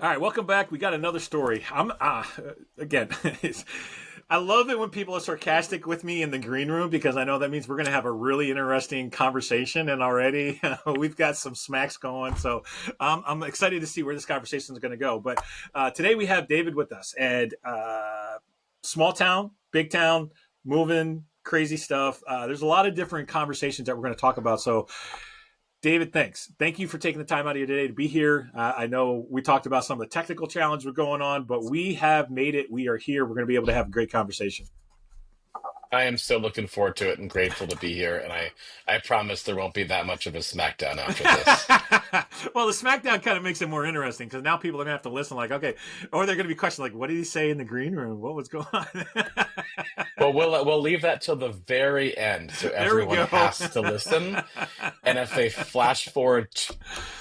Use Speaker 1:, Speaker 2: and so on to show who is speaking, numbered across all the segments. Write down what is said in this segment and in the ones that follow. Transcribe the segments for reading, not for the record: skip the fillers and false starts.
Speaker 1: All right, welcome back. We got another story. Again, I love it when people are sarcastic with me in the green room because I know that means we're going to have a really interesting conversation. And already we've got some smacks going. So I'm excited to see where this conversation is going to go. But today we have David with us. And small town, big town, moving, crazy stuff. There's a lot of different conversations that we're going to talk about. So David, thanks. Thank you for taking the time out of your day to be here. I know we talked about some of the technical challenges we're going on, but we have made it. We are here. We're going to be able to have a great conversation.
Speaker 2: I am so looking forward to it and grateful to be here. And I promise there won't be that much of a smackdown after this.
Speaker 1: Well, the SmackDown kind of makes it more interesting because now people are going to have to listen like, okay, or they're going to be questioning like, what did he say in the green room? What was going on?
Speaker 2: Well, we'll leave that till the very end so everyone has to listen. And if they flash forward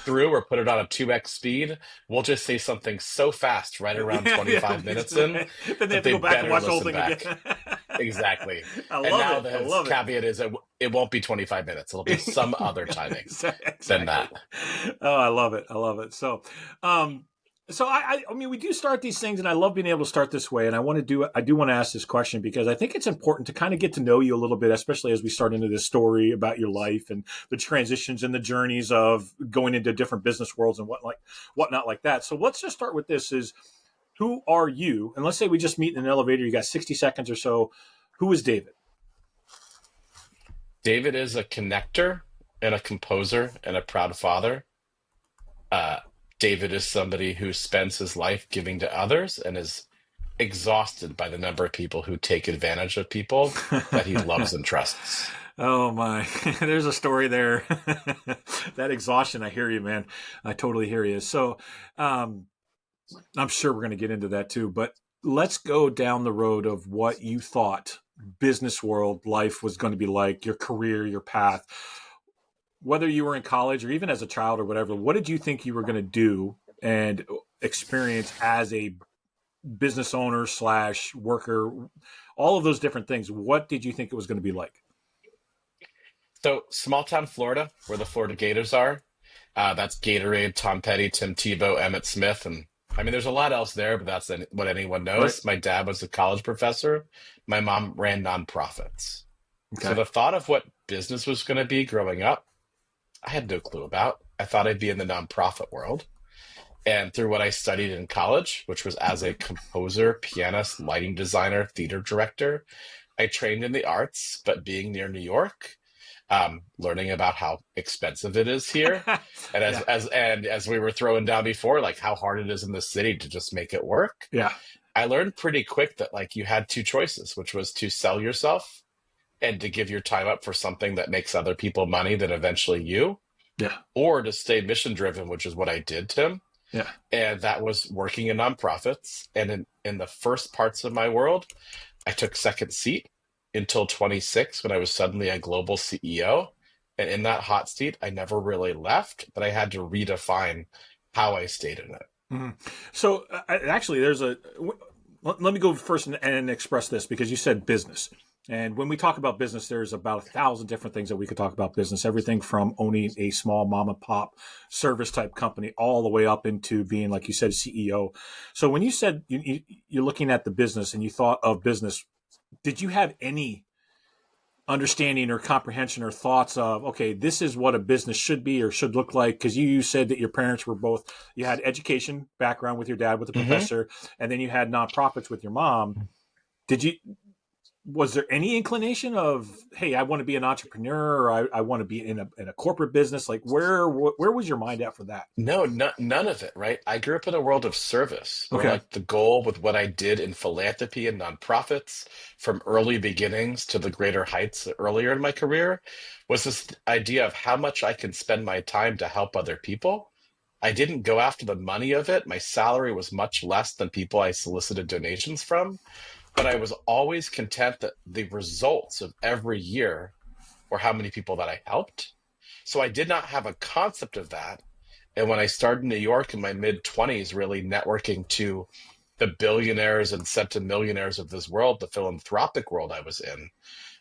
Speaker 2: through or put it on a 2x speed, we'll just say something so fast right around 25 minutes in
Speaker 1: then they
Speaker 2: that
Speaker 1: have to go back and watch the whole thing
Speaker 2: back.
Speaker 1: again.
Speaker 2: Exactly.
Speaker 1: I
Speaker 2: And
Speaker 1: love
Speaker 2: now
Speaker 1: it.
Speaker 2: the caveat is it won't be 25 minutes. It'll be some other timing than that.
Speaker 1: Oh, I love it. I love it. So, I mean, we do start these things, and I love being able to start this way. And I do want to ask this question because I think it's important to kind of get to know you a little bit, especially as we start into this story about your life and the transitions and the journeys of going into different business worlds and whatnot like that. So let's just start with this: is who are you? And let's say we just meet in an elevator. You got 60 seconds or so. Who is David?
Speaker 2: David is a connector and a composer and a proud father. David is somebody who spends his life giving to others and is exhausted by the number of people who take advantage of people that he loves and trusts.
Speaker 1: Oh my, there's a story there. That exhaustion, I hear you, man. I totally hear you. So I'm sure we're going to get into that too, but let's go down the road of what you thought business world life was going to be like, your career, your path. Whether you were in college or even as a child or whatever, what did you think you were going to do and experience as a business owner / worker, all of those different things? What did you think it was going to be like?
Speaker 2: So, small town Florida, where the Florida Gators are, that's Gatorade, Tom Petty, Tim Tebow, Emmett Smith. And I mean, there's a lot else there, but that's what anyone knows.
Speaker 1: Right.
Speaker 2: My dad was a college professor. My mom ran nonprofits. So
Speaker 1: Okay.
Speaker 2: the thought of what business was going to be growing up, I had no clue about. I thought I'd be in the nonprofit world. And through what I studied in college, which was as a composer, pianist, lighting designer, theater director, I trained in the arts, but being near New York, learning about how expensive it is here, and as we were throwing down before, like how hard it is in the city to just make it work.
Speaker 1: Yeah.
Speaker 2: I learned pretty quick that like you had two choices, which was to sell yourself and to give your time up for something that makes other people money than eventually you,
Speaker 1: Yeah.
Speaker 2: or to stay mission driven, which is what I did, Tim.
Speaker 1: Yeah.
Speaker 2: And that was working in nonprofits. And in the first parts of my world, I took second seat until 26 when I was suddenly a global CEO. And in that hot seat, I never really left, but I had to redefine how I stayed in it.
Speaker 1: Mm-hmm. So actually, let me go first and express this because you said business. And when we talk about business, there's about 1,000 different things that we could talk about business. Everything from owning a small mom and pop service type company all the way up into being, like you said, CEO. So when you said you're looking at the business and you thought of business, did you have any understanding or comprehension or thoughts of, okay, this is what a business should be or should look like? Because you said that your parents were both, you had education background with your dad, with a
Speaker 2: Hmm.
Speaker 1: professor, and then you had nonprofits with your mom. Was there any inclination of, hey, I want to be an entrepreneur or I want to be in a corporate business? Like where was your mind at for that?
Speaker 2: No, none of it, right? I grew up in a world of service where
Speaker 1: Okay.
Speaker 2: like the goal with what I did in philanthropy and nonprofits from early beginnings to the greater heights earlier in my career was this idea of how much I can spend my time to help other people. I didn't go after the money of it. My salary was much less than people I solicited donations from, but I was always content that the results of every year were how many people that I helped. So I did not have a concept of that. And when I started in New York in my mid 20s, really networking to the billionaires and centimillionaires of this world, the philanthropic world I was in,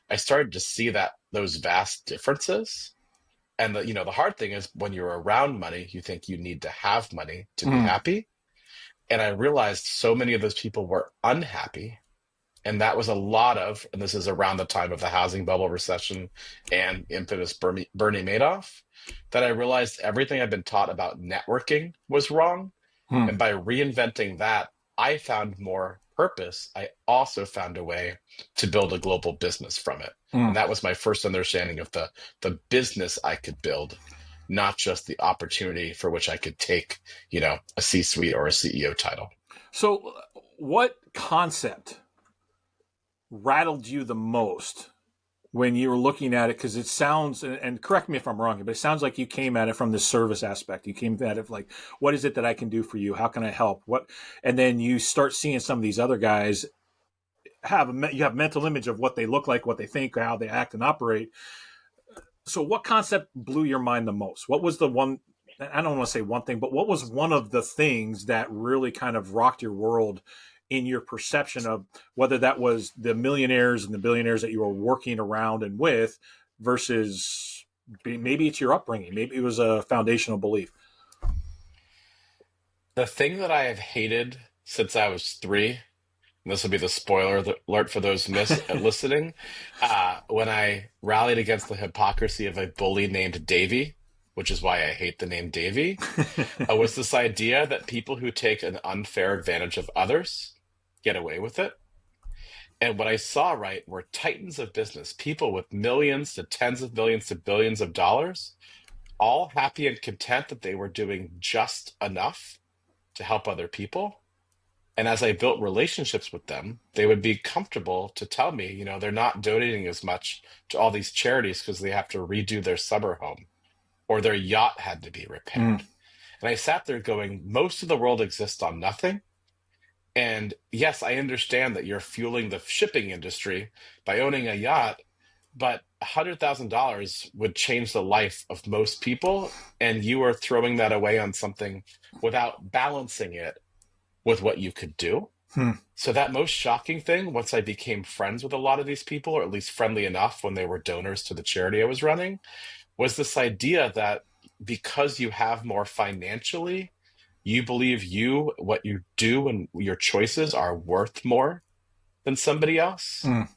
Speaker 2: I started to see that those vast differences. And the hard thing is when you're around money, you think you need to have money to be
Speaker 1: Mm.
Speaker 2: happy. And I realized so many of those people were unhappy. And that was a lot of, and this is around the time of the housing bubble recession and infamous Bernie Madoff, that I realized everything I've been taught about networking was wrong.
Speaker 1: Hmm.
Speaker 2: And by reinventing that, I found more purpose. I also found a way to build a global business from it.
Speaker 1: Hmm.
Speaker 2: And that was my first understanding of the business I could build, not just the opportunity for which I could take, a C-suite or a CEO title.
Speaker 1: So, what concept rattled you the most when you were looking at it? Because it sounds, and correct me if I'm wrong, but it sounds like you came at it from the service aspect. You came at it like, what is it that I can do for you? How can I help? What? And then you start seeing some of these other guys you have mental image of what they look like, what they think, how they act and operate. So, what concept blew your mind the most? What was the one? I don't want to say one thing, but what was one of the things that really kind of rocked your world in your perception of whether that was the millionaires and the billionaires that you were working around and with versus maybe it's your upbringing, maybe it was a foundational belief.
Speaker 2: The thing that I have hated since I was 3, and this will be the spoiler alert for those listening, when I rallied against the hypocrisy of a bully named Davy, which is why I hate the name Davy, was this idea that people who take an unfair advantage of others get away with it. And what I saw, right, were titans of business, people with millions to tens of millions to billions of dollars, all happy and content that they were doing just enough to help other people. And as I built relationships with them, they would be comfortable to tell me, they're not donating as much to all these charities because they have to redo their summer home or their yacht had to be
Speaker 1: Mm,
Speaker 2: repaired. And I sat there going, most of the world exists on nothing. And yes, I understand that you're fueling the shipping industry by owning a yacht, but $100,000 would change the life of most people. And you are throwing that away on something without balancing it with what you could do.
Speaker 1: mm,
Speaker 2: So that most shocking thing, once I became friends with a lot of these people, or at least friendly enough when they were donors to the charity I was running, was this idea that because you have more financially, you believe what you do and your choices are worth more than somebody else.
Speaker 1: mm.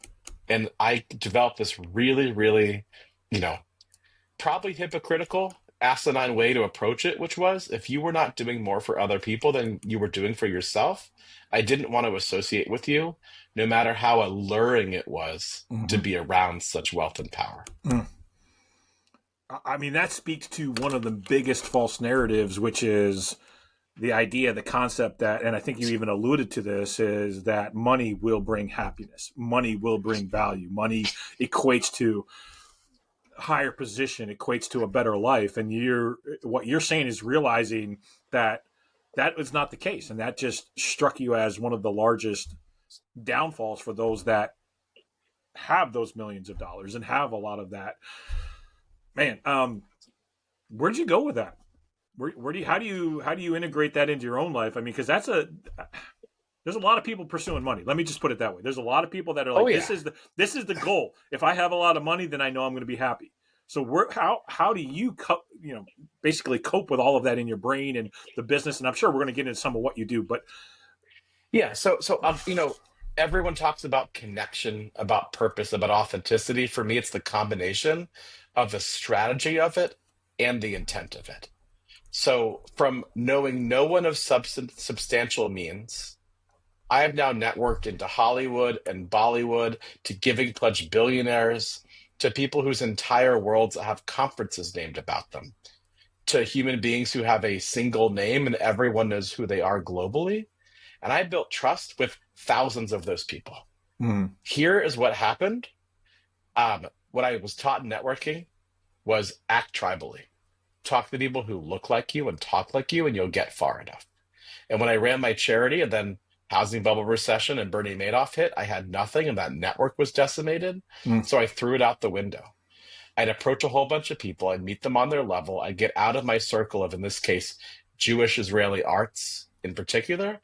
Speaker 2: And I developed this really, really, you know, probably hypocritical, asinine way to approach it, which was if you were not doing more for other people than you were doing for yourself, I didn't want to associate with you, no matter how alluring it was to
Speaker 1: Mhm.
Speaker 2: be around such wealth and power.
Speaker 1: Mm. I mean, that speaks to one of the biggest false narratives, which is the idea, the concept that, and I think you even alluded to this, is that money will bring happiness. Money will bring value. Money equates to higher position, equates to a better life. And what you're saying is realizing that that is not the case. And that just struck you as one of the largest downfalls for those that have those millions of dollars and have a lot of that. Man, where'd you go with that? Where do you how do you integrate that into your own life? I mean, because there's a lot of people pursuing money. Let me just put it that way. There's a lot of people that are
Speaker 2: Oh
Speaker 1: like,
Speaker 2: yeah.
Speaker 1: this is the goal. If I have a lot of money, then I know I'm going to be happy. So how do you basically cope with all of that in your brain and the business? And I'm sure we're going to get into some of what you do, but
Speaker 2: Yeah, everyone talks about connection, about purpose, about authenticity. For me, it's the combination of the strategy of it and the intent of it. So, from knowing no one of substantial means, I have now networked into Hollywood and Bollywood to giving pledge billionaires to people whose entire worlds have conferences named about them, to human beings who have a single name and everyone knows who they are globally. And I built trust with thousands of those people.
Speaker 1: mm,
Speaker 2: Here is what happened. What I was taught in networking was act tribally. Talk to people who look like you and talk like you, and you'll get far enough. And when I ran my charity and then housing bubble recession and Bernie Madoff hit, I had nothing and that network was decimated.
Speaker 1: mm,
Speaker 2: So I threw it out the window. I'd approach a whole bunch of people. I'd meet them on their level. I'd get out of my circle of, in this case, Jewish Israeli arts in particular.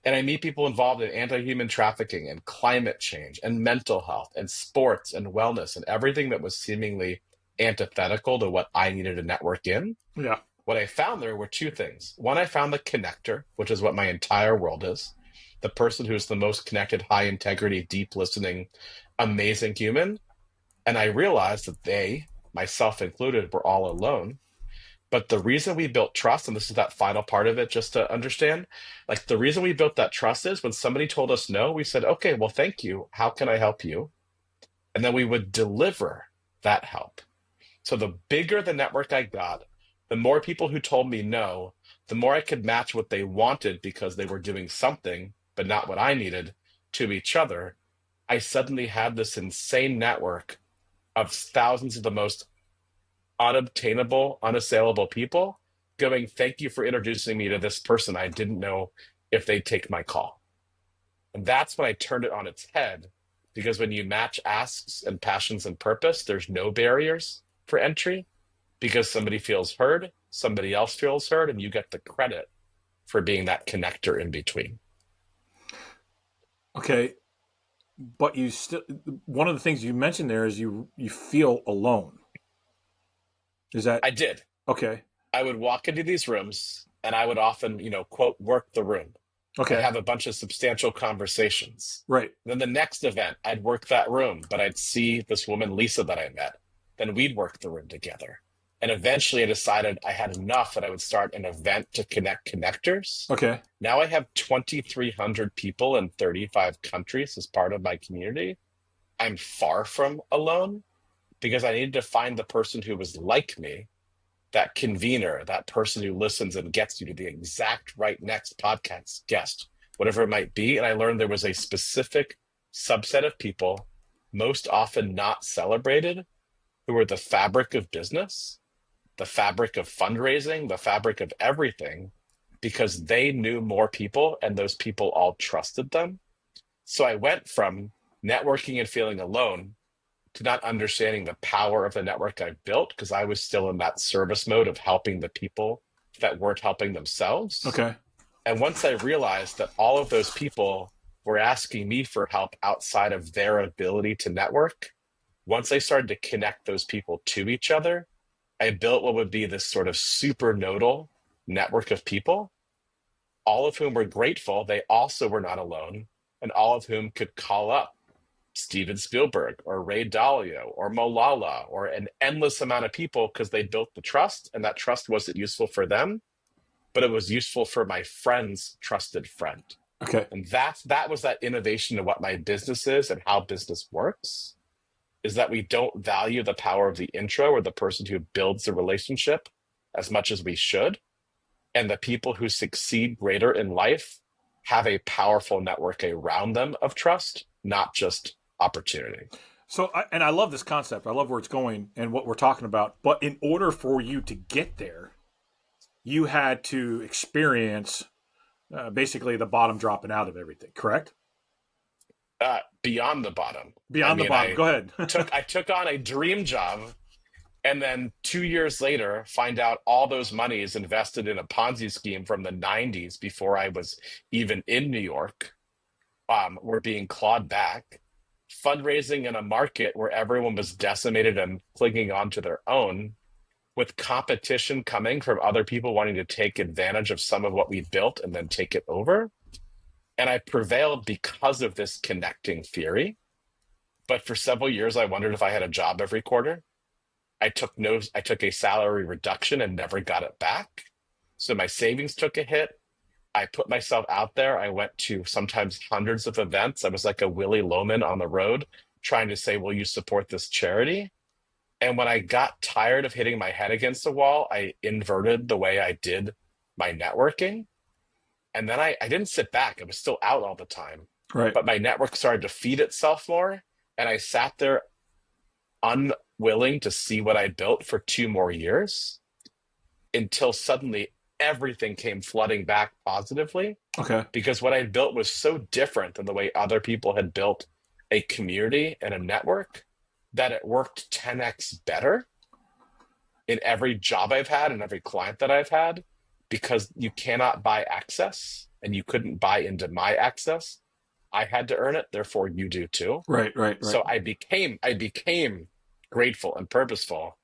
Speaker 2: And I meet people involved in anti-human trafficking and climate change and mental health and sports and wellness and everything that was seemingly antithetical to what I needed to network in.
Speaker 1: yeah.
Speaker 2: What I found there were two things. One, I found the connector, which is what my entire world is. The person who's the most connected, high integrity, deep listening, amazing human. And I realized that they, myself included, were all alone. But the reason we built trust, and this is that final part of it, just to understand, like the reason we built that trust is when somebody told us no, we said, okay, well, thank you. How can I help you? And then we would deliver that help. So the bigger the network I got, the more people who told me no, the more I could match what they wanted because they were doing something, but not what I needed, to each other. I suddenly had this insane network of thousands of the most unobtainable, unassailable people going, thank you for introducing me to this person. I didn't know if they'd take my call. And that's when I turned it on its head, because when you match asks and passions and purpose, there's no barriers for entry because somebody feels heard, somebody else feels heard, and you get the credit for being that connector in between.
Speaker 1: Okay, but you still, one of the things you mentioned there is you feel alone. Is that
Speaker 2: I did.
Speaker 1: okay?
Speaker 2: I would walk into these rooms and I would often, quote, work the room. I'd
Speaker 1: Okay,
Speaker 2: have a bunch of substantial conversations.
Speaker 1: right.
Speaker 2: Then the next event, I'd work that room, but I'd see this woman, Lisa, that I met. Then we'd work the room together. And eventually I decided I had enough that I would start an event to connect connectors.
Speaker 1: Okay,
Speaker 2: Now I have 2,300 people in 35 countries as part of my community. I'm far from alone because I needed to find the person who was like me, that convener, that person who listens and gets you to the exact right next podcast guest, whatever it might be. And I learned there was a specific subset of people, most often not celebrated, who were the fabric of business, the fabric of fundraising, the fabric of everything, because they knew more people and those people all trusted them. So I went from networking and feeling alone to not understanding the power of the network I built because I was still in that service mode of helping the people that weren't helping themselves.
Speaker 1: okay,
Speaker 2: And once I realized that all of those people were asking me for help outside of their ability to network, once I started to connect those people to each other, I built what would be this sort of super nodal network of people, all of whom were grateful they also were not alone, and all of whom could call up Steven Spielberg or Ray Dalio or Molala or an endless amount of people because they built the trust, and that trust wasn't useful for them, but it was useful for my friend's trusted friend.
Speaker 1: okay.
Speaker 2: And that was that innovation of what my business is and how business works, is that we don't value the power of the intro or the person who builds the relationship as much as we should. And the people who succeed greater in life have a powerful network around them of trust, not just opportunity.
Speaker 1: So, and I love this concept. I love where it's going and what we're talking about. But in order for you to get there, you had to experience basically the bottom dropping out of everything. Correct?
Speaker 2: Beyond the bottom.
Speaker 1: Beyond the bottom. Go ahead.
Speaker 2: I took on a dream job, and then 2 years later, find out all those money is invested in a Ponzi scheme from the 90s before I was even in New York. Were being clawed back. Fundraising in a market where everyone was decimated and clinging on to their own, with competition coming from other people wanting to take advantage of some of what we built and then take it over. And I prevailed because of this connecting theory. But for several years, I wondered if I had a job every quarter. I took a salary reduction and never got it back. So my savings took a hit. I put myself out there. I went to sometimes hundreds of events. I was like a Willy Loman on the road trying to say, will you support this charity? And when I got tired of hitting my head against the wall, I inverted the way I did my networking. And then I didn't sit back. I was still out all the time.
Speaker 1: Right.
Speaker 2: But my network started to feed itself more. And I sat there unwilling to see what I built for 2 more years until suddenly everything came flooding back positively.
Speaker 1: Okay.
Speaker 2: Because what I built was so different than the way other people had built a community and a network that it worked 10x better in every job I've had and every client that I've had, because you cannot buy access and you couldn't buy into my access. I had to earn it, therefore you do too.
Speaker 1: Right.
Speaker 2: So I became grateful and purposeful.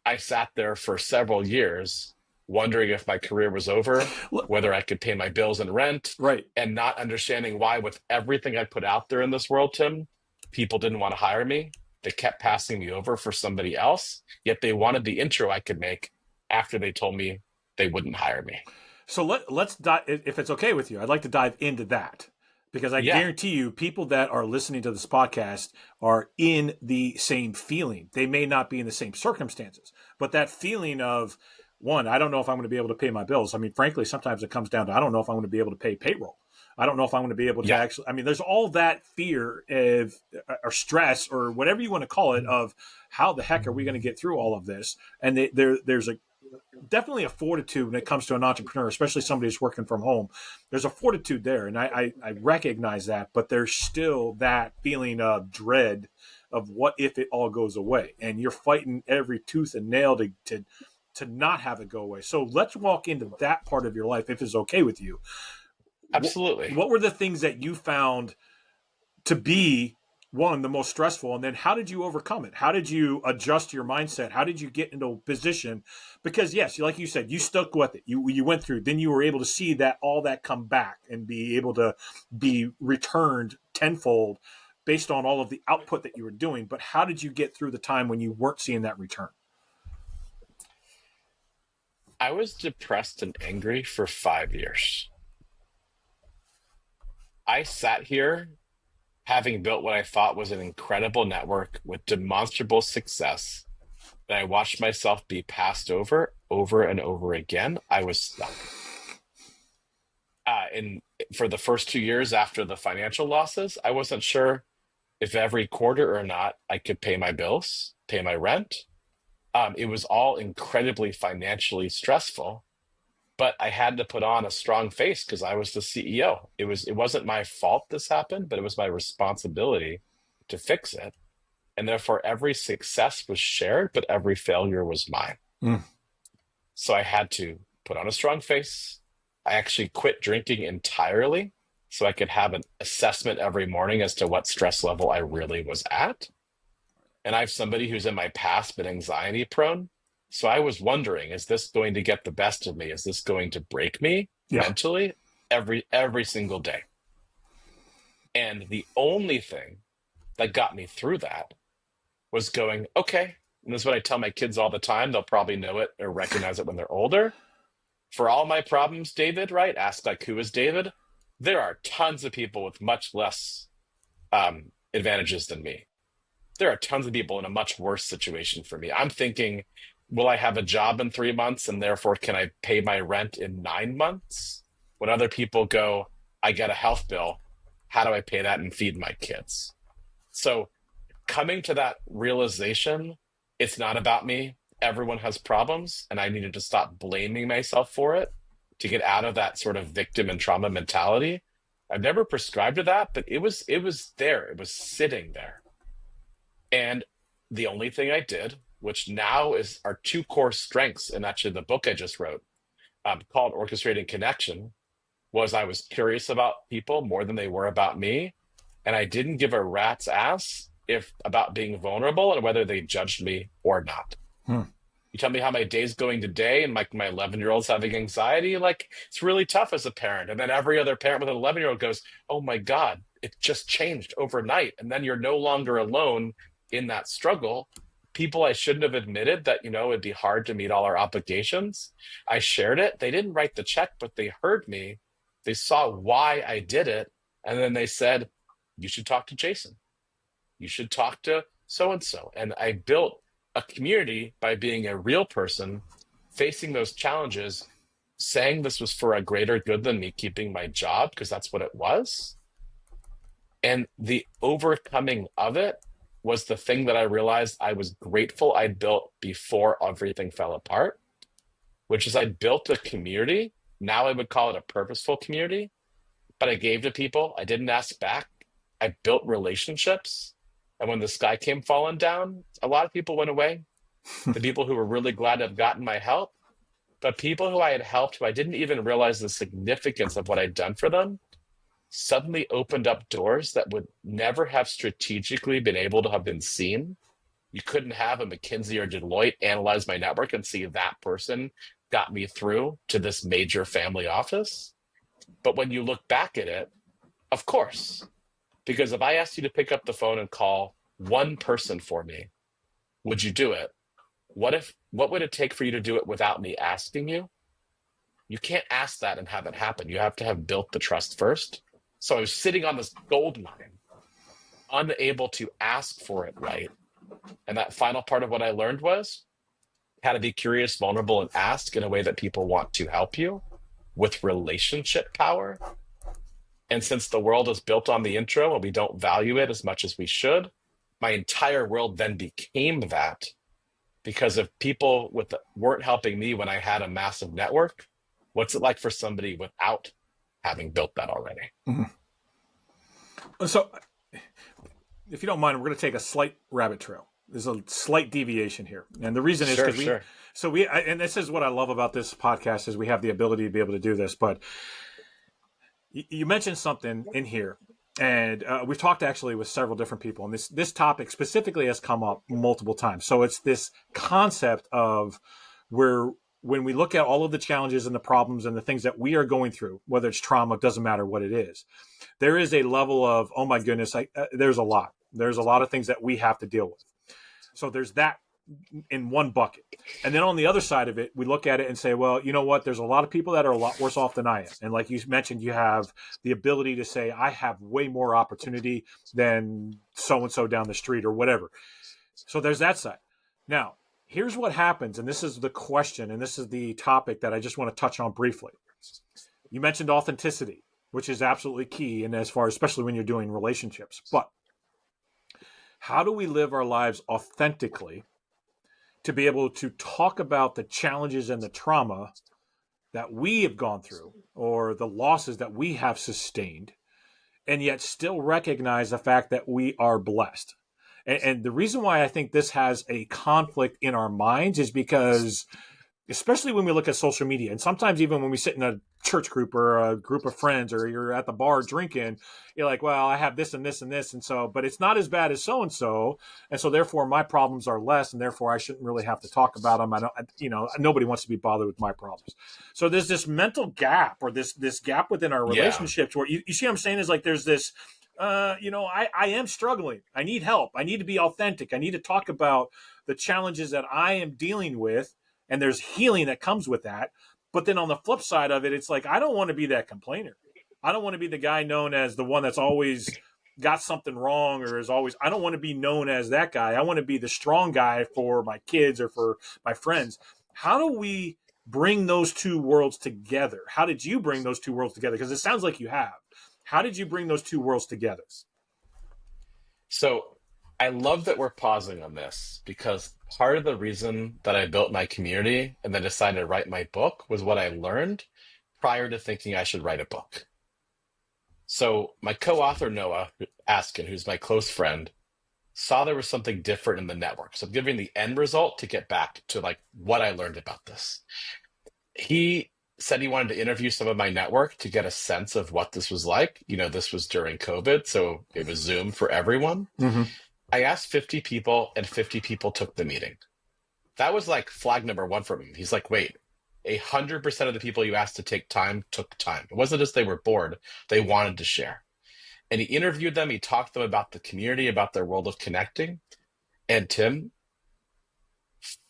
Speaker 2: I sat there for several years wondering if my career was over,
Speaker 1: Look,
Speaker 2: whether I could pay my bills and rent,
Speaker 1: right.
Speaker 2: and not understanding why, with everything I put out there in this world, Tim, people didn't want to hire me. They kept passing me over for somebody else, yet they wanted the intro I could make after they told me they wouldn't hire me.
Speaker 1: So let's dive, if it's okay with you, I'd like to dive into that because I
Speaker 2: Yeah,
Speaker 1: guarantee you, people that are listening to this podcast are in the same feeling. They may not be in the same circumstances, but that feeling of one, I don't know if I'm going to be able to pay my bills. I mean, frankly, sometimes it comes down to I don't know if I'm going to be able to pay payroll. I don't know if I'm going to be able to
Speaker 2: yeah,
Speaker 1: actually. I mean, there's all that fear of or stress or whatever you want to call it of how the heck are we going to get through all of this? And there's a definitely a fortitude when it comes to an entrepreneur, especially somebody who's working from home. There's a fortitude there, and I recognize that, but there's still that feeling of dread of what if it all goes away, and you're fighting every tooth and nail to not have it go away. So let's walk into that part of your life if it's okay with you.
Speaker 2: absolutely.
Speaker 1: What were the things that you found to be one the most stressful, and then how did you overcome it? How did you adjust your mindset? How did you get into a position? Because yes, like you said, you stuck with it. You went through, then you were able to see that all that come back and be able to be returned tenfold based on all of the output that you were doing. But how did you get through the time when you weren't seeing that return?
Speaker 2: I was depressed and angry for 5 years. I sat here having built what I thought was an incredible network with demonstrable success, and I watched myself be passed over and over again. I was stuck. And for the first 2 years after the financial losses, I wasn't sure if every quarter or not I could pay my bills, pay my rent. It was all incredibly financially stressful, but I had to put on a strong face because I was the CEO. It wasn't my fault this happened, but it was my responsibility to fix it. And therefore every success was shared, but every failure was mine.
Speaker 1: Mm.
Speaker 2: So I had to put on a strong face. I actually quit drinking entirely so I could have an assessment every morning as to what stress level I really was at. And I have somebody who's in my past been anxiety prone. So I was wondering, is this going to get the best of me? Is this going to break me
Speaker 1: Yeah.
Speaker 2: mentally every single day? And the only thing that got me through that was going, okay, and this is what I tell my kids all the time. They'll probably know it or recognize it when they're older. For all my problems, David, right? Ask like, who is David? There are tons of people with much less advantages than me. There are tons of people in a much worse situation for me. I'm thinking, will I have a job in 3 months and therefore can I pay my rent in 9 months? When other people go, I get a health bill, how do I pay that and feed my kids? So coming to that realization, it's not about me. Everyone has problems, and I needed to stop blaming myself for it to get out of that sort of victim and trauma mentality. I've never prescribed to that, but it was there. It was sitting there. And the only thing I did, which now is our two core strengths in actually the book I just wrote, called Orchestrating Connection, was I was curious about people more than they were about me. And I didn't give a rat's ass if about being vulnerable and whether they judged me or not.
Speaker 1: Hmm.
Speaker 2: You tell me how my day's going today, and my 11-year-old's having anxiety. Like, it's really tough as a parent. And then every other parent with an 11-year-old goes, oh my God, it just changed overnight. And then you're no longer alone in that struggle. People I shouldn't have admitted that, it'd be hard to meet all our obligations. I shared it. They didn't write the check, but they heard me. They saw why I did it. And then they said, you should talk to Jason. You should talk to so and so. And I built a community by being a real person, facing those challenges, saying this was for a greater good than me keeping my job, because that's what it was. And the overcoming of it was the thing that I realized I was grateful I'd built before everything fell apart, which is I built a community. Now I would call it a purposeful community, but I gave to people. I didn't ask back. I built relationships. And when the sky came falling down, a lot of people went away. The people who were really glad to have gotten my help, but people who I had helped who I didn't even realize the significance of what I'd done for them suddenly opened up doors that would never have strategically been able to have been seen. You couldn't have a McKinsey or Deloitte analyze my network and see that person got me through to this major family office. But when you look back at it, of course, because if I asked you to pick up the phone and call one person for me, would you do it? What would it take for you to do it without me asking you? You can't ask that and have it happen. You have to have built the trust first. So I was sitting on this gold mine, unable to ask for it right. And that final part of what I learned was how to be curious, vulnerable, and ask in a way that people want to help you with relationship power. And since the world is built on the intro and we don't value it as much as we should, my entire world then became that, because if people weren't helping me when I had a massive network, what's it like for somebody without having built that already?
Speaker 1: Mm-hmm. So, if you don't mind, we're going to take a slight rabbit trail. There's a slight deviation here, and the reason is because and this is what I love about this podcast is we have the ability to be able to do this. But you mentioned something in here, and we've talked actually with several different people, and this topic specifically has come up multiple times. So it's this concept of when we look at all of the challenges and the problems and the things that we are going through, whether it's trauma, doesn't matter what it is, there is a level of, oh my goodness, there's a lot. There's a lot of things that we have to deal with. So there's that in one bucket. And then on the other side of it, we look at it and say, well, you know what? There's a lot of people that are a lot worse off than I am. And like you mentioned, you have the ability to say, I have way more opportunity than so-and-so down the street or whatever. So there's that side. Now, here's what happens. And this is the question. And this is the topic that I just want to touch on briefly. You mentioned authenticity, which is absolutely key. And as far, especially when you're doing relationships, but how do we live our lives authentically to be able to talk about the challenges and the trauma that we have gone through or the losses that we have sustained, and yet still recognize the fact that we are blessed? And the reason why I think this has a conflict in our minds is because, especially when we look at social media, and sometimes even when we sit in a church group or a group of friends, or you're at the bar drinking, you're like, well, I have this and this and this. And so, but it's not as bad as so-and-so. And so therefore my problems are less, and therefore I shouldn't really have to talk about them. I don't, nobody wants to be bothered with my problems. So there's this mental gap, or this gap within our relationships where you see what I'm saying is like, there's this, I am struggling. I need help. I need to be authentic. I need to talk about the challenges that I am dealing with. And there's healing that comes with that. But then on the flip side of it, it's like, I don't want to be that complainer. I don't want to be the guy known as the one that's always got something wrong, or is always, I don't want to be known as that guy. I want to be the strong guy for my kids or for my friends. How do we bring those two worlds together? How did you bring those two worlds together? Because it sounds like you have. How did you bring those two worlds together?
Speaker 2: So I love that we're pausing on this, because part of the reason that I built my community and then decided to write my book was what I learned prior to thinking I should write a book. So my co-author, Noah Askin, who's my close friend, saw there was something different in the network. So I'm giving the end result to get back to like what I learned about this. He said he wanted to interview some of my network to get a sense of what this was like. This was during COVID, so it was Zoom for everyone.
Speaker 1: Mm-hmm.
Speaker 2: I asked 50 people, and 50 people took the meeting. That was like flag number one for me. He's like, wait, 100% of the people you asked to take time took time. It wasn't just they were bored, they wanted to share. And he interviewed them. He talked to them about the community, about their world of connecting. And Tim,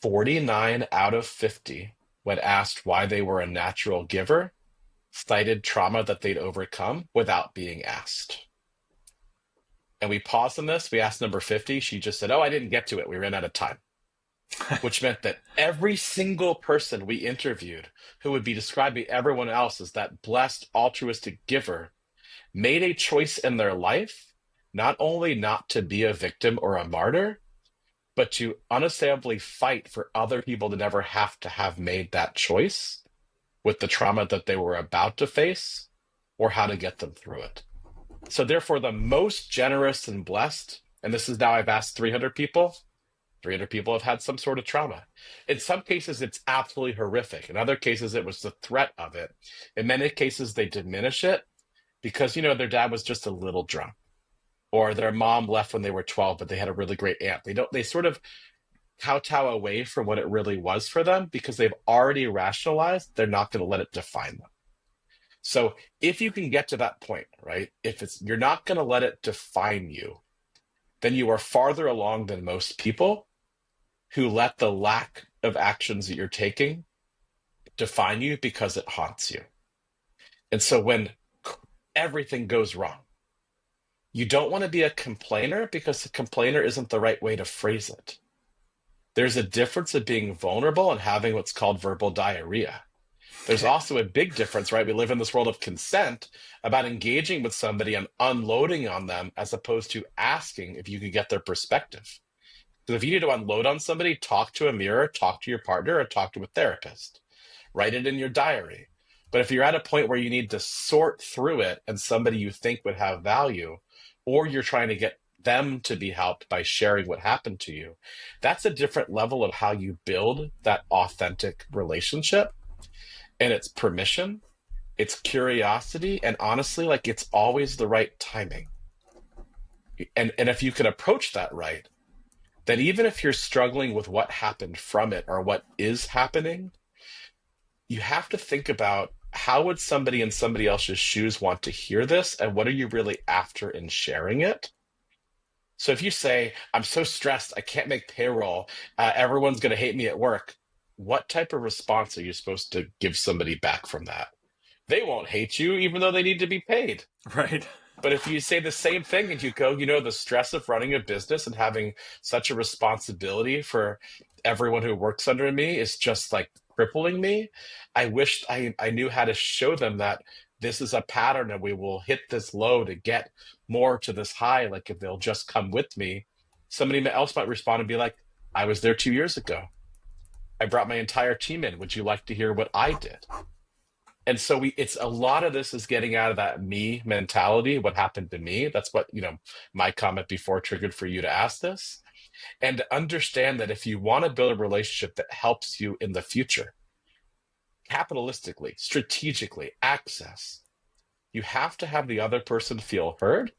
Speaker 2: 49 out of 50, when asked why they were a natural giver, cited trauma that they'd overcome without being asked. And we paused on this. We asked number 50. She just said, oh, I didn't get to it. We ran out of time. Which meant that every single person we interviewed who would be describing everyone else as that blessed, altruistic giver made a choice in their life, not only not to be a victim or a martyr, but to unassailably fight for other people to never have to have made that choice with the trauma that they were about to face, or how to get them through it. So therefore, the most generous and blessed, and this is now I've asked 300 people, 300 people have had some sort of trauma. In some cases, it's absolutely horrific. In other cases, it was the threat of it. In many cases, they diminish it because, their dad was just a little drunk, or their mom left when they were 12, but they had a really great aunt. They sort of kowtow away from what it really was for them because they've already rationalized they're not going to let it define them. So if you can get to that point, right? If it's you're not going to let it define you, then you are farther along than most people who let the lack of actions that you're taking define you because it haunts you. And so when everything goes wrong, you don't want to be a complainer because the complainer isn't the right way to phrase it. There's a difference of being vulnerable and having what's called verbal diarrhea. There's also a big difference, right? We live in this world of consent about engaging with somebody and unloading on them as opposed to asking if you could get their perspective. Because if you need to unload on somebody, talk to a mirror, talk to your partner, or talk to a therapist. Write it in your diary. But if you're at a point where you need to sort through it and somebody you think would have value, or you're trying to get them to be helped by sharing what happened to you, that's a different level of how you build that authentic relationship. And it's permission, it's curiosity, and honestly, like it's always the right timing. And if you can approach that right, then even if you're struggling with what happened from it or what is happening, you have to think about how would somebody in somebody else's shoes want to hear this, and what are you really after in sharing it? So if you say, I'm so stressed, I can't make payroll, everyone's going to hate me at work, what type of response are you supposed to give somebody back from that? They won't hate you, even though they need to be paid.
Speaker 1: Right.
Speaker 2: But if you say the same thing and you go, the stress of running a business and having such a responsibility for everyone who works under me is just like crippling me. I wish I knew how to show them that this is a pattern and we will hit this low to get more to this high. Like if they'll just come with me, somebody else might respond and be like, I was there 2 years ago. I brought my entire team in. Would you like to hear what I did? And so it's a lot of this is getting out of that me mentality, what happened to me. That's what, my comment before triggered for you to ask this. And to understand that if you want to build a relationship that helps you in the future, capitalistically, strategically, access, you have to have the other person feel heard.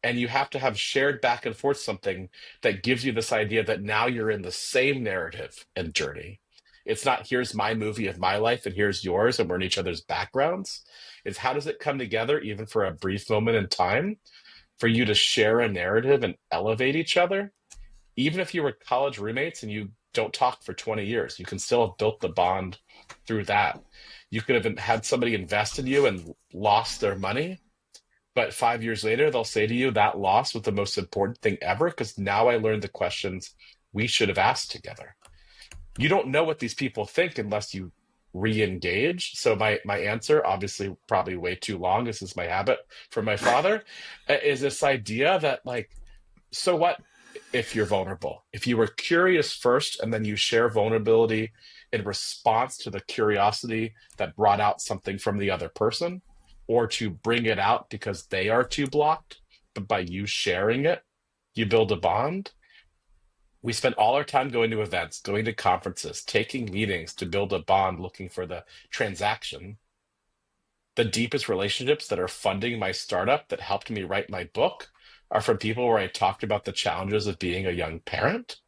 Speaker 2: And you have to have shared back and forth something that gives you this idea that now you're in the same narrative and journey. It's not here's my movie of my life and here's yours and we're in each other's backgrounds. It's how does it come together, even for a brief moment in time, for you to share a narrative and elevate each other? Even if you were college roommates and you don't talk for 20 years, you can still have built the bond through that. You could have had somebody invest in you and lost their money, but 5 years later, they'll say to you, that loss was the most important thing ever because now I learned the questions we should have asked together. You don't know what these people think unless you re-engage. So my answer, obviously probably way too long, this is my habit from my father, is this idea that so what if you're vulnerable? If you were curious first and then you share vulnerability in response to the curiosity that brought out something from the other person, or to bring it out because they are too blocked, but by you sharing it, you build a bond. We spend all our time going to events, going to conferences, taking meetings to build a bond, looking for the transaction. The deepest relationships that are funding my startup that helped me write my book are from people where I talked about the challenges of being a young parent,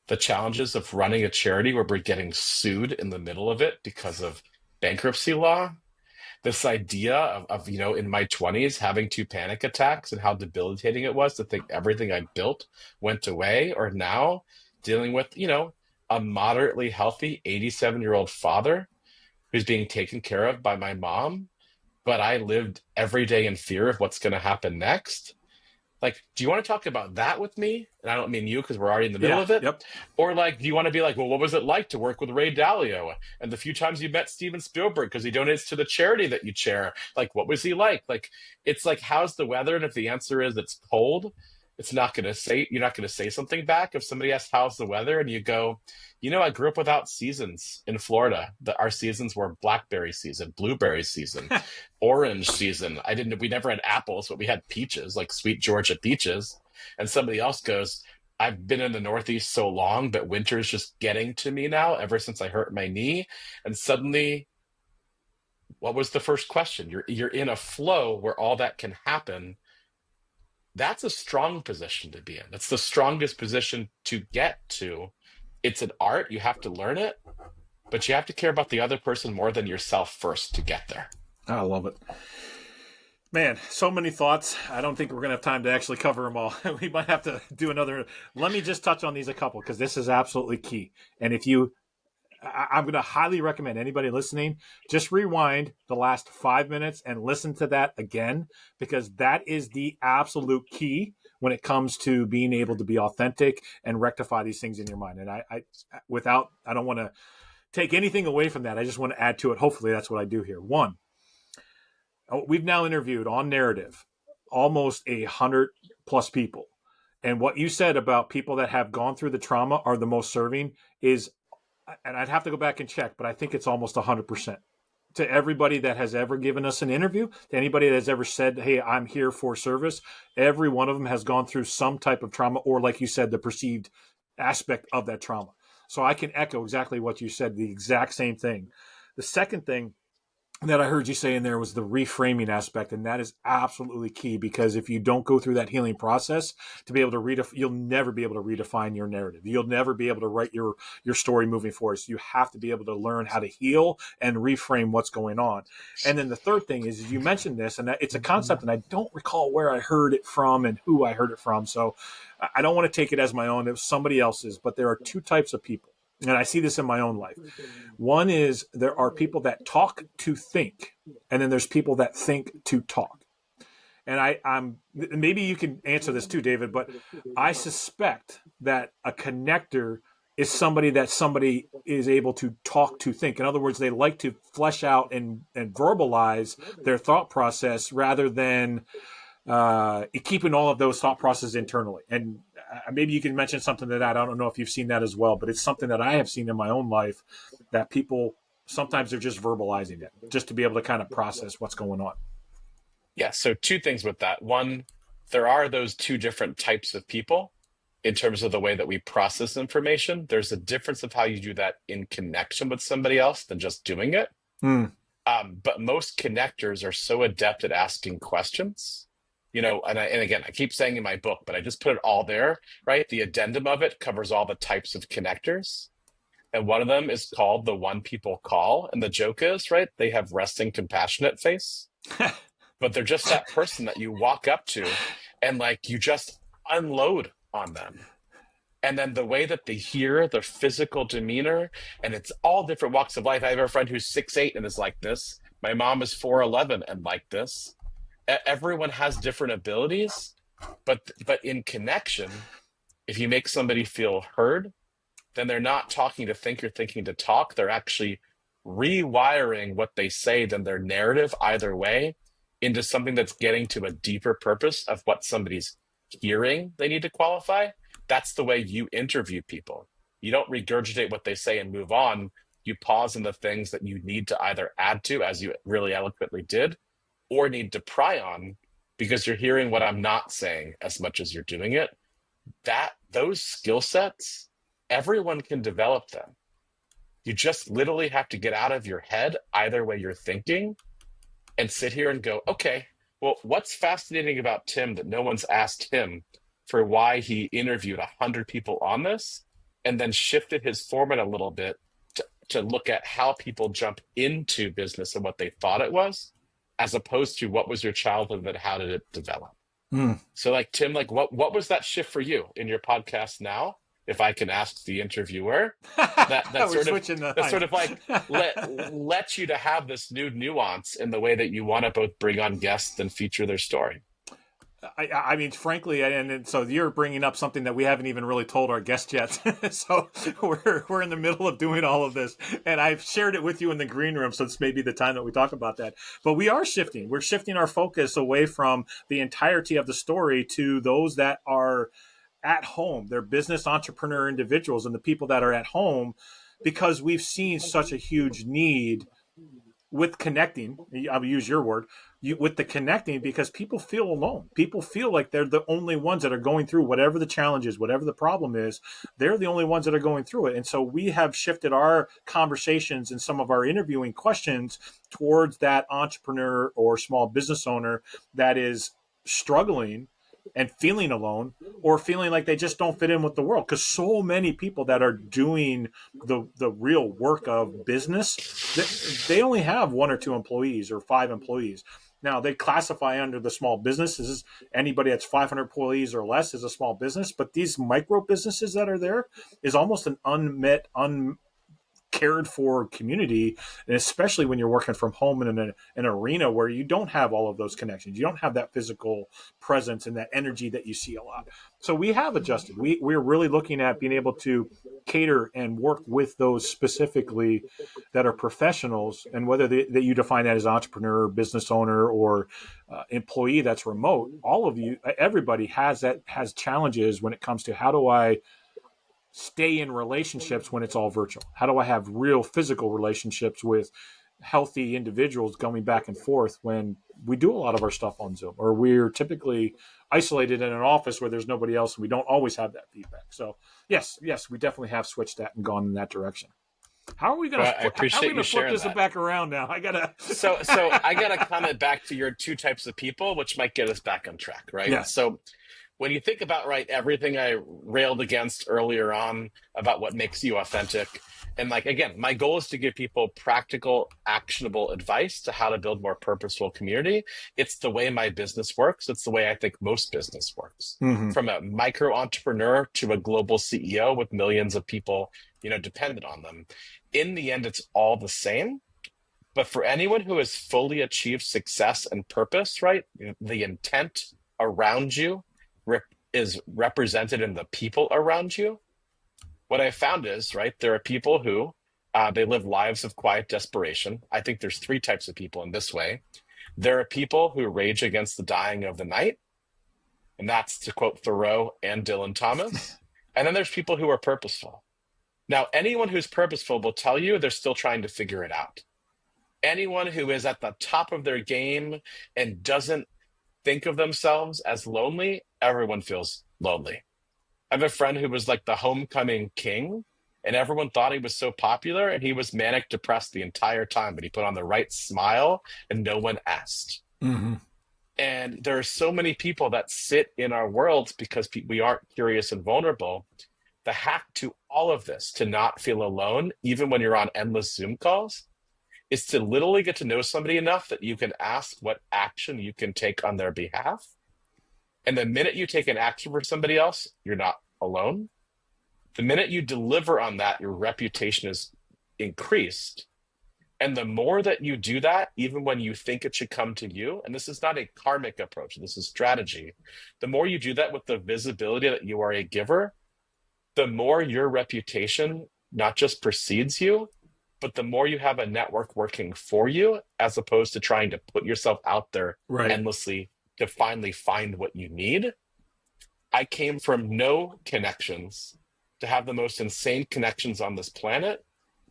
Speaker 2: the challenges of running a charity where we're getting sued in the middle of it because of bankruptcy law. This idea of in my 20s having 2 panic attacks and how debilitating it was to think everything I built went away, or now dealing with a moderately healthy 87-year-old father who's being taken care of by my mom, but I lived every day in fear of what's going to happen next. Do you want to talk about that with me? And I don't mean you because we're already in the middle
Speaker 1: Yeah.
Speaker 2: of it.
Speaker 1: Yep.
Speaker 2: Or do you want to be like, well, what was it like to work with Ray Dalio and the few times you met Steven Spielberg because he donates to the charity that you chair? What was he like? It's like, how's the weather? And if the answer is it's cold, you're not going to say something back. If somebody asks, how's the weather? And you go, I grew up without seasons in Florida. Our seasons were blackberry season, blueberry season, orange season. We never had apples, but we had peaches, like sweet Georgia peaches. And somebody else goes, I've been in the Northeast so long, but winter's just getting to me now ever since I hurt my knee. And suddenly, what was the first question? You're in a flow where all that can happen. That's a strong position to be in. That's the strongest position to get to. It's an art. You have to learn it, but you have to care about the other person more than yourself first to get there.
Speaker 1: I love it. Man, so many thoughts. I don't think we're going to have time to actually cover them all. We might have to do another. Let me just touch on these a couple because this is absolutely key. And if you, I'm going to highly recommend anybody listening, just rewind the last 5 minutes and listen to that again, because that is the absolute key when it comes to being able to be authentic and rectify these things in your mind. And I don't want to take anything away from that. I just want to add to it. Hopefully that's what I do here. One, we've now interviewed on narrative almost 100+ people. And what you said about people that have gone through the trauma are the most serving is, and I'd have to go back and check, but I think it's almost 100%. To everybody that has ever given us an interview, to anybody that has ever said, hey, I'm here for service, every one of them has gone through some type of trauma, or like you said, the perceived aspect of that trauma. So I can echo exactly what you said, the exact same thing. The second thing that I heard you say in there was the reframing aspect. And that is absolutely key, because if you don't go through that healing process to be able to you'll never be able to redefine your narrative. You'll never be able to write your story moving forward. So you have to be able to learn how to heal and reframe what's going on. And then the third thing is you mentioned this, and it's a concept, and I don't recall where I heard it from and who I heard it from. So I don't want to take it as my own. It was somebody else's, but there are two types of people. And I see this in my own life. One is there are people that talk to think, and then there's people that think to talk. And I'm maybe you can answer this too, David, but I suspect that a connector is somebody is able to talk to think. In other words, they like to flesh out and verbalize their thought process rather than keeping all of those thought processes internally. And maybe you can mention something to that. I don't know if you've seen that as well, but it's something that I have seen in my own life, that people sometimes they're just verbalizing it just to be able to kind of process what's going on.
Speaker 2: Yeah. So two things with that. One, there are those two different types of people in terms of the way that we process information. There's a difference of how you do that in connection with somebody else than just doing it. But most connectors are so adept at asking questions. And again, I keep saying in my book, but I just put it all there, right? The addendum of it covers all the types of connectors. And one of them is called the one people call. And the joke is, right, they have resting, compassionate face, but they're just that person that you walk up to and you just unload on them. And then the way that they hear, their physical demeanor, and it's all different walks of life. I have a friend who's 6'8" and is like this. My mom is 4'11" and like this. Everyone has different abilities, but in connection, if you make somebody feel heard, then they're not talking to think or thinking to talk. They're actually rewiring what they say, then their narrative either way, into something that's getting to a deeper purpose of what somebody's hearing they need to qualify. That's the way you interview people. You don't regurgitate what they say and move on. You pause in the things that you need to either add to, as you really eloquently did, or need to pry on, because you're hearing what I'm not saying as much as you're doing it. Those skill sets, everyone can develop them. You just literally have to get out of your head, either way you're thinking, and sit here and go, okay, well, what's fascinating about Tim that no one's asked him for why he interviewed 100 people on this, and then shifted his format a little bit to look at how people jump into business and what they thought it was, as opposed to what was your childhood and how did it develop? So Tim, what was that shift for you in your podcast now? If I can ask the interviewer, that sort of let you to have this new nuance in the way that you want to both bring on guests and feature their story.
Speaker 1: I mean, frankly, and so you're bringing up something that we haven't even really told our guests yet. So we're in the middle of doing all of this, and I've shared it with you in the green room. So this may be the time that we talk about that. But we are shifting. We're shifting our focus away from the entirety of the story to those that are at home. They're business entrepreneur individuals and the people that are at home, because we've seen such a huge need with connecting. I'll use your word. With the connecting, because people feel alone. People feel like they're the only ones that are going through whatever the challenge is, whatever the problem is. They're the only ones that are going through it. And so we have shifted our conversations and some of our interviewing questions towards that entrepreneur or small business owner that is struggling and feeling alone, or feeling like they just don't fit in with the world. Because so many people that are doing the real work of business, they only have 1 or 2 employees or 5 employees. Now they classify under the small businesses. Anybody that's 500 employees or less is a small business. But these micro businesses that are there is almost an unmet, cared for community, and especially when you're working from home in an arena where you don't have all of those connections, you don't have that physical presence and that energy that you see a lot. So we have adjusted. We're really looking at being able to cater and work with those specifically that are professionals, and whether that you define that as entrepreneur, business owner, or employee that's remote. All of you, everybody has challenges when it comes to how do I stay in relationships when it's all virtual? How do I have real physical relationships with healthy individuals going back and forth when we do a lot of our stuff on Zoom, or we're typically isolated in an office where there's nobody else and we don't always have that feedback? So yes, we definitely have switched that and gone in that direction. How are we going
Speaker 2: Well, I appreciate you
Speaker 1: to flip
Speaker 2: sharing
Speaker 1: this
Speaker 2: that.
Speaker 1: back around now? I gotta.
Speaker 2: So I gotta comment back to your two types of people, which might get us back on track, right?
Speaker 1: Yeah.
Speaker 2: So when you think about, right, everything I railed against earlier on about what makes you authentic, and like, again, my goal is to give people practical, actionable advice to how to build more purposeful community. It's the way my business works. It's the way I think most business works.
Speaker 1: Mm-hmm.
Speaker 2: From a micro entrepreneur to a global CEO with millions of people, dependent on them. In the end, it's all the same. But for anyone who has fully achieved success and purpose, right, the intent around you is represented in the people around you. What I found is, right, there are people who they live lives of quiet desperation. I think there's 3 types of people in this way. There are people who rage against the dying of the night, and that's to quote Thoreau and Dylan Thomas. And then there's people who are purposeful. Now, anyone who's purposeful will tell you they're still trying to figure it out. Anyone who is at the top of their game and doesn't think of themselves as lonely, everyone feels lonely. I have a friend who was like the homecoming king, and everyone thought he was so popular, and he was manic depressed the entire time, but he put on the right smile and no one asked.
Speaker 1: Mm-hmm.
Speaker 2: And there are so many people that sit in our worlds because we aren't curious and vulnerable. The hack to all of this, to not feel alone, even when you're on endless Zoom calls, is to literally get to know somebody enough that you can ask what action you can take on their behalf. And the minute you take an action for somebody else, you're not alone. The minute you deliver on that, your reputation is increased. And the more that you do that, even when you think it should come to you, and this is not a karmic approach, this is strategy. The more you do that with the visibility that you are a giver, the more your reputation not just precedes you, but the more you have a network working for you, as opposed to trying to put yourself out there endlessly to finally find what you need. I came from no connections to have the most insane connections on this planet,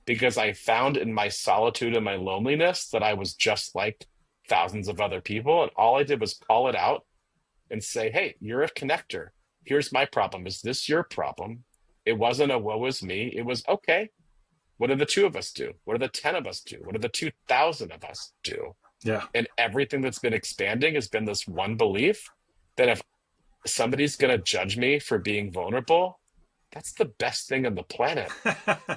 Speaker 2: because I found in my solitude and my loneliness that I was just like thousands of other people. And all I did was call it out and say, hey, you're a connector. Here's my problem. Is this your problem? It wasn't a woe is me. It was, okay, what do the 2 of us do? What do the 10 of us do? What do the 2,000 of us do?
Speaker 1: Yeah.
Speaker 2: And everything that's been expanding has been this one belief that if somebody's going to judge me for being vulnerable, that's the best thing on the planet.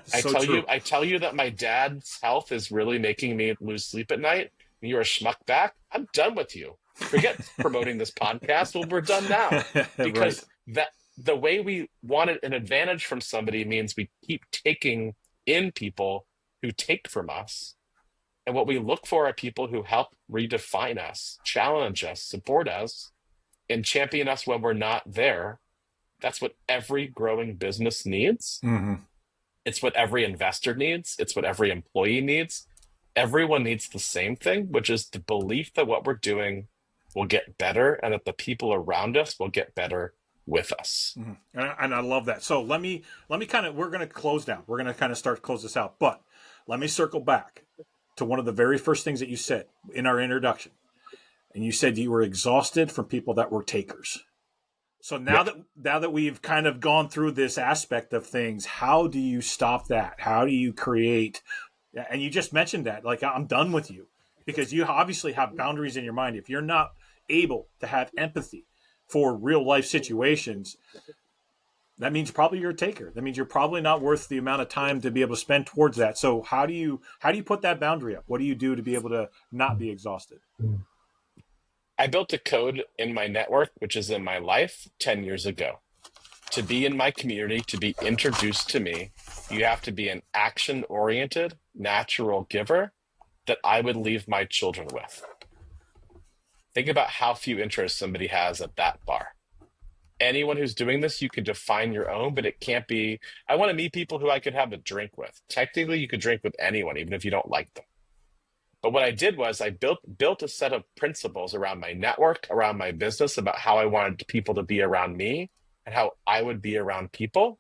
Speaker 1: So
Speaker 2: I tell you that my dad's health is really making me lose sleep at night, and you're a schmuck back, I'm done with you. Forget promoting this podcast. Well, we're done now. Because that the way we wanted an advantage from somebody means we keep taking in people who take from us. And what we look for are people who help redefine us, challenge us, support us, and champion us when we're not there. That's what every growing business needs.
Speaker 1: Mm-hmm.
Speaker 2: It's what every investor needs. It's what every employee needs. Everyone needs the same thing, which is the belief that what we're doing will get better and that the people around us will get better with us.
Speaker 1: Mm-hmm. And I love that. So let me kind of, we're going to close down. We're going to kind of start to close this out, but let me circle back to one of the very first things that you said in our introduction. And you said you were exhausted from people that were takers. So now that we've kind of gone through this aspect of things, how do you stop that? How do you create? And you just mentioned that, like, I'm done with you, because you obviously have boundaries in your mind. If you're not able to have empathy for real life situations, that means probably you're a taker. That means you're probably not worth the amount of time to be able to spend towards that. So how do you put that boundary up? What do you do to be able to not be exhausted?
Speaker 2: I built a code in my network, which is in my life 10 years ago. To be in my community, to be introduced to me, you have to be an action-oriented, natural giver that I would leave my children with. Think about how few interests somebody has at that bar. Anyone who's doing this, you could define your own, but it can't be, I want to meet people who I could have a drink with. Technically, you could drink with anyone, even if you don't like them. But what I did was I built a set of principles around my network, around my business, about how I wanted people to be around me and how I would be around people.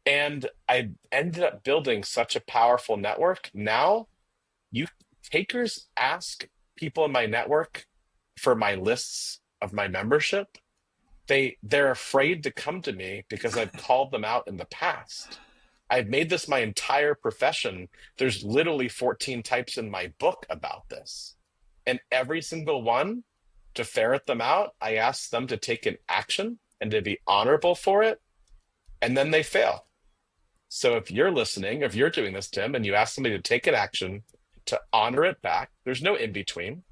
Speaker 2: And I ended up building such a powerful network. Now, you takers ask people in my network for my lists of my membership. They're afraid to come to me because I've called them out in the past. I've made this my entire profession. There's literally 14 types in my book about this. And every single one, to ferret them out, I ask them to take an action and to be honorable for it. And then they fail. So if you're listening, if you're doing this, Tim, and you ask somebody to take an action, to honor it back, there's no in between.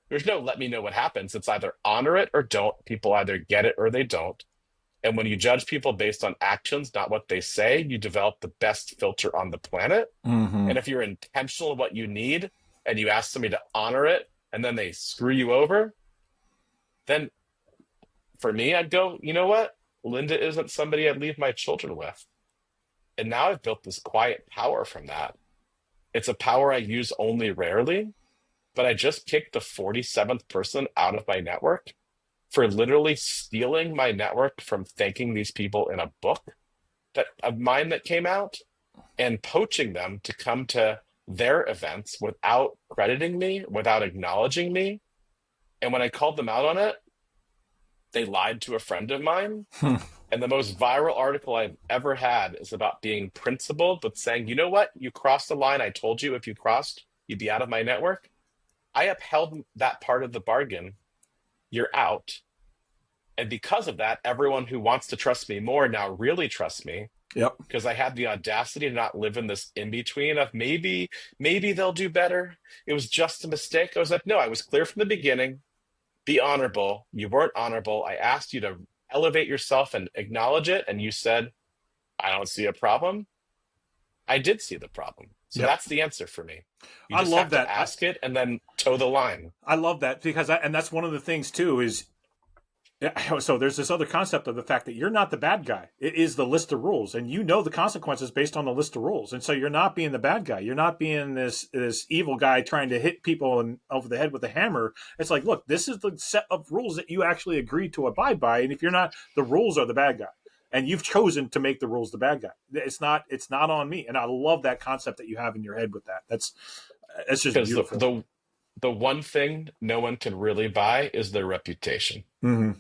Speaker 2: There's no let me know what happens. It's either honor it or don't. People either get it or they don't. And when you judge people based on actions, not what they say, you develop the best filter on the planet.
Speaker 1: Mm-hmm.
Speaker 2: And if you're intentional in what you need and you ask somebody to honor it and then they screw you over, then for me, I'd go, you know what? Linda isn't somebody I'd leave my children with. And now I've built this quiet power from that. It's a power I use only rarely, but I just kicked the 47th person out of my network for literally stealing my network from thanking these people in a book of mine that came out and poaching them to come to their events without crediting me, without acknowledging me. And when I called them out on it, they lied to a friend of mine. And the most viral article I've ever had is about being principled, but saying, you know what? You crossed the line. I told you if you crossed, you'd be out of my network. I upheld that part of the bargain. You're out. And because of that, everyone who wants to trust me more now really trusts me.
Speaker 1: Yep.
Speaker 2: Because I had the audacity to not live in this in-between of maybe they'll do better. It was just a mistake. I was like, no, I was clear from the beginning. Be honorable. You weren't honorable. I asked you to elevate yourself and acknowledge it. And you said, I don't see a problem. I did see the problem. So That's the answer for me. You just have to ask it and then toe the line.
Speaker 1: I love that because and that's one of the things too is, so there's this other concept of the fact that you're not the bad guy. It is the list of rules, and you know the consequences based on the list of rules. And so you're not being the bad guy. You're not being this evil guy trying to hit people over the head with a hammer. It's like, look, this is the set of rules that you actually agreed to abide by. And if you're not, the rules are the bad guy. And you've chosen to make the rules the bad guy. It's not on me. And I love that concept that you have in your head with that. That's just beautiful.
Speaker 2: The one thing no one can really buy is their reputation.
Speaker 1: Mm-hmm.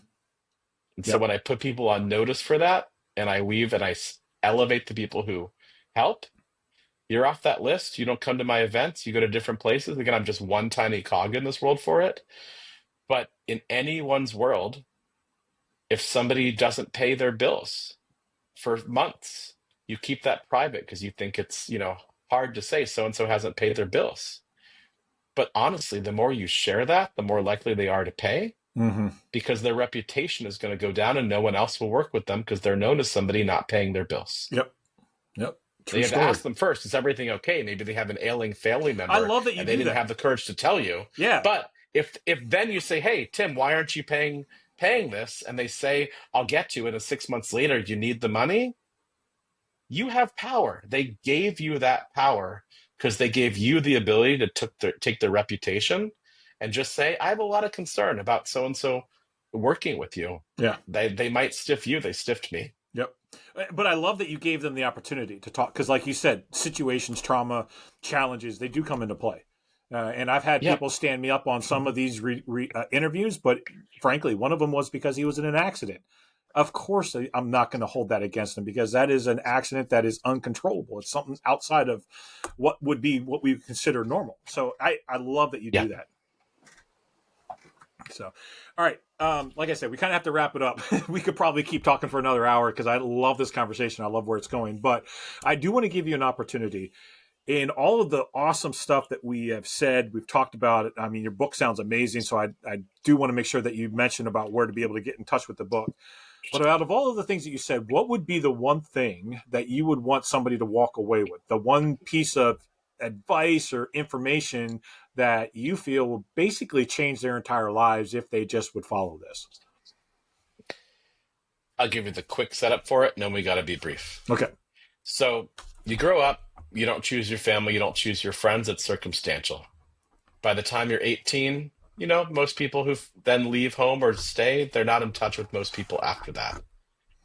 Speaker 2: And so when I put people on notice for that, and I weave and I elevate the people who help, you're off that list. You don't come to my events. You go to different places. Again, I'm just one tiny cog in this world for it. But in anyone's world, if somebody doesn't pay their bills for months, you keep that private because you think it's, hard to say so-and-so hasn't paid their bills. But honestly, the more you share that, the more likely they are to pay. Mm-hmm. Because their reputation is going to go down and no one else will work with them because they're known as somebody not paying their bills.
Speaker 1: Yep.
Speaker 2: They have to ask them first, is everything okay? Maybe they have an ailing family member.
Speaker 1: I love that you
Speaker 2: and they didn't have the courage to tell you.
Speaker 1: Yeah.
Speaker 2: But if then you say, hey, Tim, why aren't you paying this? And they say, I'll get to it. And 6 months later, you need the money. You have power. They gave you that power because they gave you the ability to take their reputation and just say, I have a lot of concern about so-and-so working with you.
Speaker 1: Yeah.
Speaker 2: They might stiff you. They stiffed me.
Speaker 1: Yep. But I love that you gave them the opportunity to talk because like you said, situations, trauma, challenges, they do come into play. And I've had people stand me up on some of these interviews, but frankly, one of them was because he was in an accident. Of course, I'm not going to hold that against him because that is an accident that is uncontrollable. It's something outside of what we consider normal. So I love that you do that. So, all right. Like I said, we kind of have to wrap it up. We could probably keep talking for another hour because I love this conversation. I love where it's going. But I do want to give you an opportunity in all of the awesome stuff that we have said. We've talked about it. I mean, your book sounds amazing. So I do want to make sure that you mention about where to be able to get in touch with the book. But out of all of the things that you said, what would be the one thing that you would want somebody to walk away with? The one piece of advice or information that you feel will basically change their entire lives if they just would follow this?
Speaker 2: I'll give you the quick setup for it, and then we got to be brief.
Speaker 1: Okay.
Speaker 2: So you grow up, you don't choose your family, you don't choose your friends, it's circumstantial. By the time you're 18, most people who then leave home or stay, they're not in touch with most people after that.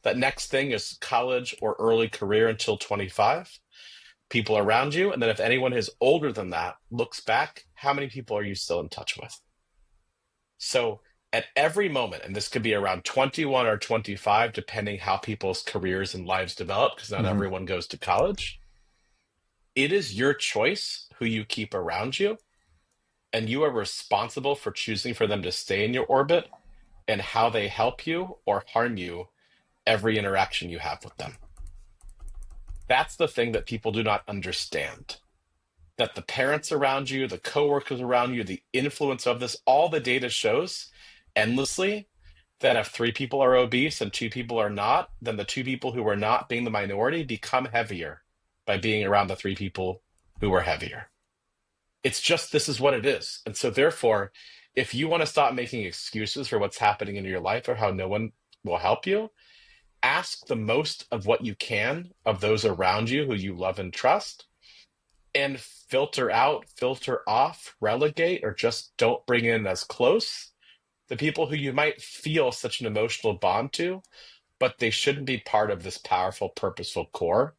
Speaker 2: That next thing is college or early career until 25. People around you. And then if anyone is older than that looks back, how many people are you still in touch with? So at every moment, and this could be around 21 or 25, depending how people's careers and lives develop, because not everyone goes to college, it is your choice who you keep around you. And you are responsible for choosing for them to stay in your orbit and how they help you or harm you every interaction you have with them. That's the thing that people do not understand. That the parents around you, the coworkers around you, the influence of this, all the data shows endlessly that if 3 people are obese and 2 people are not, then the 2 people who are not, being the minority, become heavier by being around the 3 people who are heavier. It's just, this is what it is. And so therefore, if you want to stop making excuses for what's happening in your life or how no one will help you, ask the most of what you can of those around you who you love and trust, and filter out, filter off, relegate, or just don't bring in as close the people who you might feel such an emotional bond to, but they shouldn't be part of this powerful, purposeful core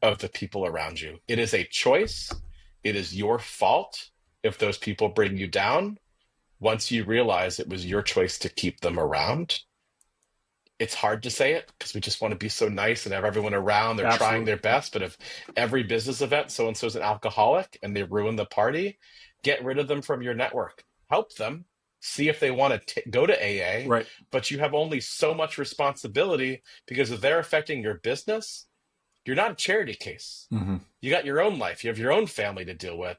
Speaker 2: of the people around you. It is a choice. It is your fault if those people bring you down. Once you realize it was your choice to keep them around, it's hard to say it because we just want to be so nice and have everyone around. They're trying their best. But if every business event, so-and-so's an alcoholic and they ruin the party, get rid of them from your network. Help them. See if they want to go to AA.
Speaker 1: Right.
Speaker 2: But you have only so much responsibility because if they're affecting your business, you're not a charity case. You got your own life. You have your own family to deal with.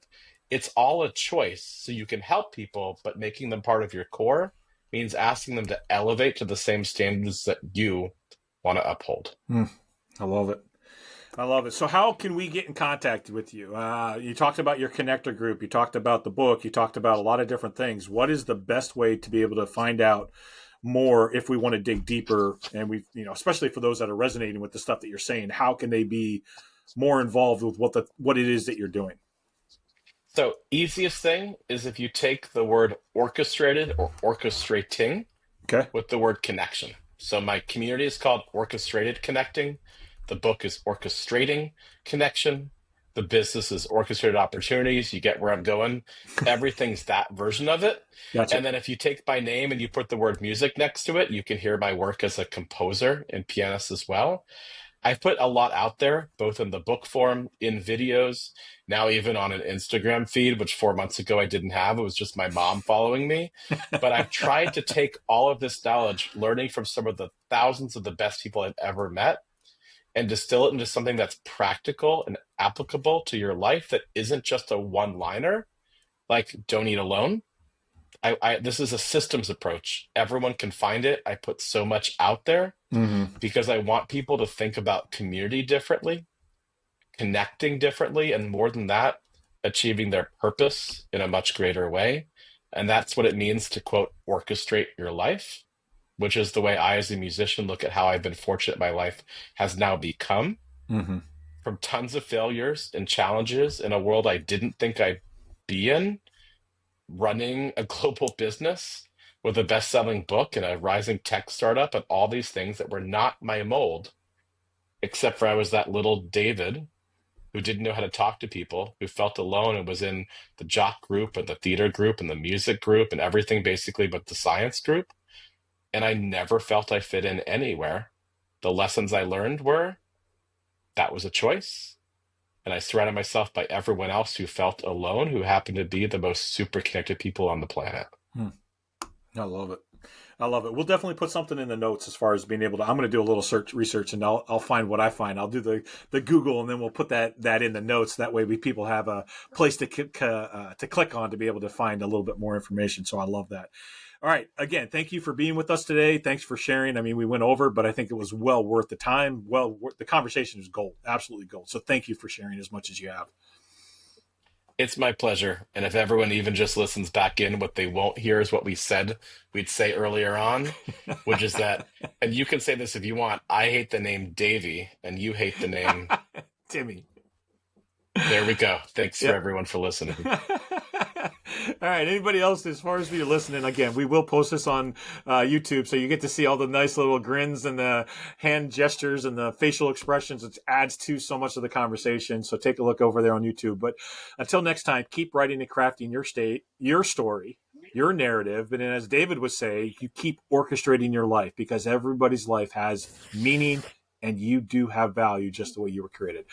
Speaker 2: It's all a choice. So you can help people, but making them part of your core means asking them to elevate to the same standards that you want to uphold.
Speaker 1: I love it. I love it. So how can we get in contact with you? You talked about your connector group. You talked about the book. You talked about a lot of different things. What is the best way to be able to find out more if we want to dig deeper? And we, especially for those that are resonating with the stuff that you're saying, how can they be more involved with what it is that you're doing?
Speaker 2: So easiest thing is if you take the word orchestrated or orchestrating with the word connection. So my community is called Orchestrated Connecting. The book is Orchestrating Connection. The business is Orchestrated Opportunities. You get where I'm going. Everything's that version of it.
Speaker 1: Gotcha.
Speaker 2: And then if you take my name and you put the word music next to it, you can hear my work as a composer and pianist as well. I've put a lot out there, both in the book form, in videos, now even on an Instagram feed, which 4 months ago I didn't have. It was just my mom following me. But I've tried to take all of this knowledge, learning from some of the thousands of the best people I've ever met, and distill it into something that's practical and applicable to your life that isn't just a one-liner, like don't eat alone. This is a systems approach. Everyone can find it. I put so much out there because I want people to think about community differently, connecting differently, and more than that, achieving their purpose in a much greater way. And that's what it means to, quote, orchestrate your life, which is the way I, as a musician, look at how I've been fortunate my life has now become. From tons of failures and challenges in a world I didn't think I'd be in, running a global business with a best-selling book and a rising tech startup and all these things that were not my mold, except for I was that little David who didn't know how to talk to people, who felt alone and was in the jock group and the theater group and the music group and everything basically but the science group. And I never felt I fit in anywhere. The lessons I learned were that was a choice. And I surrounded myself by everyone else who felt alone, who happened to be the most super connected people on the planet.
Speaker 1: I love it. I love it. We'll definitely put something in the notes as far as being able to. I'm going to do a little research, and I'll find what I find. I'll do the Google, and then we'll put that in the notes. That way, people have a place to click on to be able to find a little bit more information. So I love that. All right. Again, thank you for being with us today. Thanks for sharing. I mean, we went over, but I think it was well worth the time. The conversation is gold, absolutely gold. So thank you for sharing as much as you have.
Speaker 2: It's my pleasure. And if everyone even just listens back in, what they won't hear is what we said we'd say earlier on, which is that, and you can say this if you want, I hate the name Davy and you hate the name.
Speaker 1: Timmy.
Speaker 2: There we go. Thanks for
Speaker 1: Yep.
Speaker 2: everyone for listening.
Speaker 1: All right. Anybody else, as far as you're listening, again, we will post this on YouTube, so you get to see all the nice little grins and the hand gestures and the facial expressions. It adds to so much of the conversation. So take a look over there on YouTube. But until next time, keep writing and crafting your story, your narrative. And as David would say, you keep orchestrating your life, because everybody's life has meaning, and you do have value just the way you were created.